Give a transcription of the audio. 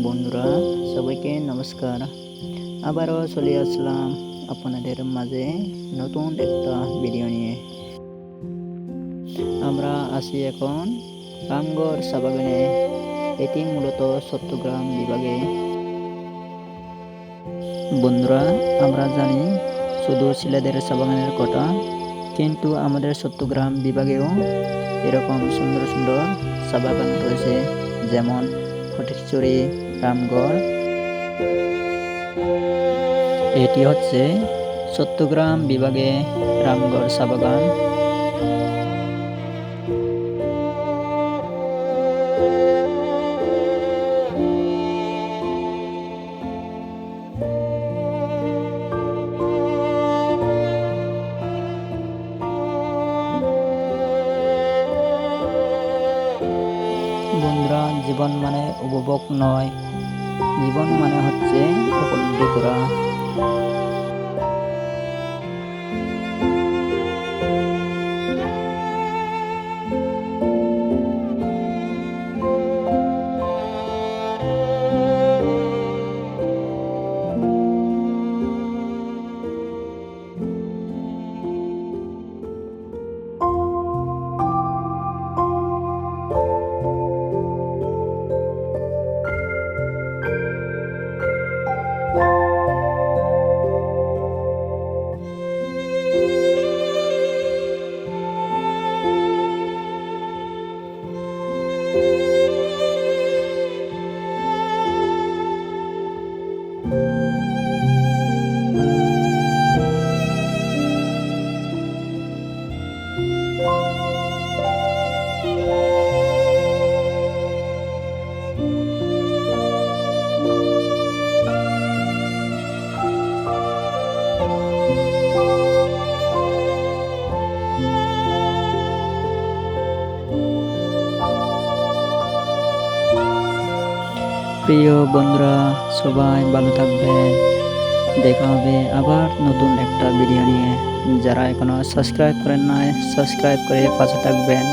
বন্ধুরা, সবাইকে নমস্কার। আবারও চলে আসলাম আপনাদের মাঝে নতুন একটা ভিডিও নিয়ে। আমরা আছি এখন রামগড় চা বাগানে। এটি মূলত চট্টগ্রাম বিভাগে। বন্ধুরা, আমরা জানি শুধু সিলেটের চা বাগানের কথা, কিন্তু আমাদের চট্টগ্রাম বিভাগেও এরকম সুন্দর সুন্দর চা বাগান রয়েছে, যেমন ফটিকছড়ি, রামগড়। এটি হচ্ছে চট্টগ্রাম বিভাগে রামগড় চা বাগান। বন্ধুরা, জীবন মানে উপভোগ নয়, জীবন মানে হচ্ছে উপলব্ধি করা। প্রিয় বন্ধুরা, সবাই ভালো থাকবেন। দেখা হবে আবার নতুন একটা ভিডিও নিয়ে। যারা এখনো সাবস্ক্রাইব করেন নাই, সাবস্ক্রাইব করে পাশে থাকবেন।